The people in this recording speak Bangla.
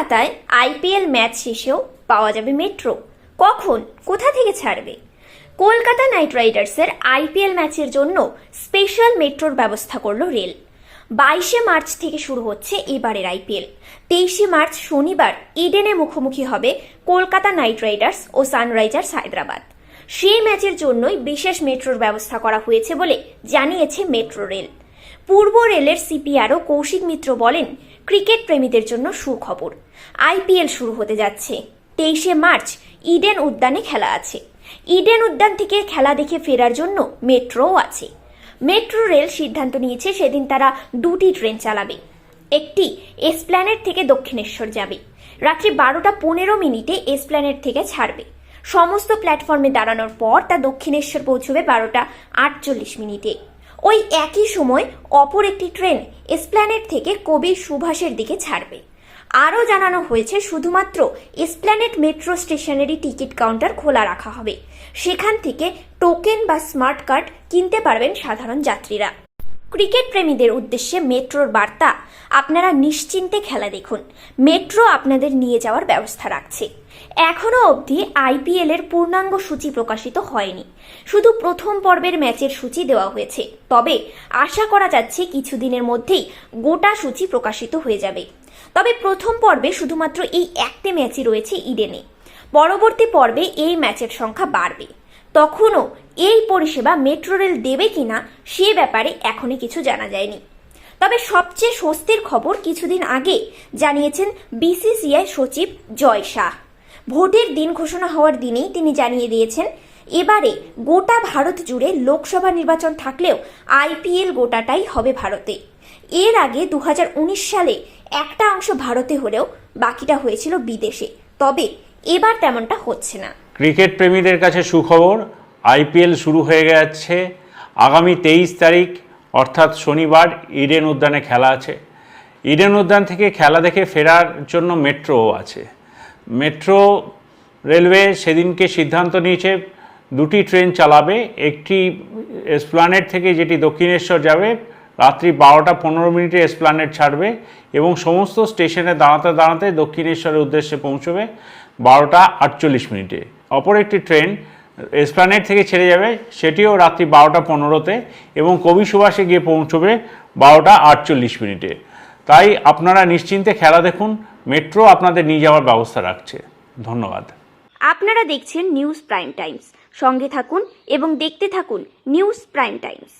কলকাতায় আইপিএল ম্যাচ শেষেও পাওয়া যাবে মেট্রো। কখন, কোথা থেকে ছাড়বে? কলকাতা নাইট রাইডার্সের আইপিএল ম্যাচের জন্য স্পেশাল মেট্রোর ব্যবস্থা করল রেল। 22শে মার্চ থেকে শুরু হচ্ছে এবারের আইপিএল। 23শে মার্চ শনিবার ইডেনে মুখোমুখি হবে কলকাতা নাইট রাইডার্স ও সানরাইজার্স হায়দ্রাবাদ। সেই ম্যাচের জন্যই বিশেষ মেট্রোর ব্যবস্থা করা হয়েছে বলে জানিয়েছে মেট্রো রেল। পূর্ব রেলের সিপিআরও কৌশিক মিত্র বলেন, ক্রিকেট প্রেমীদের জন্য সুখবর, আইপিএল শুরু হতে যাচ্ছে। 23শে মার্চ ইডেন উদ্যানে খেলা আছে। ইডেন উদ্যান থেকে খেলা দেখে ফেরার জন্য মেট্রোও আছে। মেট্রো রেল সিদ্ধান্ত নিয়েছে সেদিন তারা দুটি ট্রেন চালাবে। একটি এসপ্ল্যানেড থেকে দক্ষিণেশ্বর যাবে, রাত্রি 12:15 এসপ্ল্যানেড থেকে ছাড়বে। সমস্ত প্ল্যাটফর্মে দাঁড়ানোর পর তা দক্ষিণেশ্বর পৌঁছবে 12:48। ওই একই সময় অপর একটি ট্রেন এসপ্ল্যানেড থেকে কবি সুভাষের দিকে ছাড়বে। আরও জানানো হয়েছে শুধুমাত্র এসপ্ল্যানেড মেট্রো স্টেশনেরই টিকিট কাউন্টার খোলা রাখা হবে। সেখান থেকে টোকেন বা স্মার্ট কার্ড কিনতে পারবেন সাধারণ যাত্রীরা। ক্রিকেট প্রেমীদের উদ্দেশ্যে মেট্রোর বার্তা, আপনারা নিশ্চিন্তে খেলা দেখুন, মেট্রো আপনাদের নিয়ে যাওয়ার ব্যবস্থা রাখছে। এখনও অবধি আইপিএল এর পূর্ণাঙ্গ সূচি প্রকাশিত হয়নি, শুধু প্রথম পর্বের ম্যাচের সূচি দেওয়া হয়েছে। তবে আশা করা যাচ্ছে কিছুদিনের মধ্যেই গোটা সূচি প্রকাশিত হয়ে যাবে। তবে প্রথম পর্বে শুধুমাত্র এই একটি ম্যাচই রয়েছে ইডেনে। পরবর্তী পর্বে এই ম্যাচের সংখ্যা বাড়বে। তখনও এই পরিষেবা মেট্রো রেল দেবে কিনা সে ব্যাপারে এখনই কিছু জানা যায়নি। তবে সবচেয়ে স্বস্তির খবর কিছুদিন আগে জানিয়েছেন বিসিসিআই সচিব জয় শাহ। ভোটের দিন ঘোষণা হওয়ার দিনেই তিনি জানিয়ে দিয়েছেন, এবারে গোটা ভারত জুড়ে লোকসভা নির্বাচন থাকলেও আইপিএল গোটাটাই হবে ভারতে। এর আগে 2019 সালে একটা অংশ ভারতে হলেও বাকিটা হয়েছিল বিদেশে। তবে এবার তেমনটা হচ্ছে না। ক্রিকেট প্রেমীদের কাছে সুখবর, আইপিএল শুরু হয়ে যাচ্ছে। আগামী 23 তারিখ অর্থাৎ শনিবার ইডেন উদ্যানে খেলা আছে। ইডেন উদ্যান থেকে খেলা দেখে ফেরার জন্য মেট্রোও আছে। মেট্রো রেলওয়ে সেদিনকে সিদ্ধান্ত নিয়েছে দুটি ট্রেন চালাবে। একটি এসপ্ল্যানেড থেকে যেটি দক্ষিণেশ্বর যাবে, রাত্রি 12:15 এসপ্ল্যানেড ছাড়বে এবং সমস্ত স্টেশনে দাঁড়াতে দাঁড়াতে দক্ষিণেশ্বরের উদ্দেশ্যে পৌঁছবে 12:48। অপর একটি ট্রেন এসপ্ল্যানেড থেকে ছেড়ে যাবে, সেটিও রাত্রি 12:15 এবং কবি সুভাষে গিয়ে পৌঁছবে 12:48। তাই আপনারা নিশ্চিন্তে খেলা দেখুন, মেট্রো আপনাদের নিয়ে যাওয়ার ব্যবস্থা রাখছে। ধন্যবাদ। আপনারা দেখছেন নিউজ প্রাইম টাইমস। সঙ্গে থাকুন এবং দেখতে থাকুন নিউজ প্রাইম টাইমস।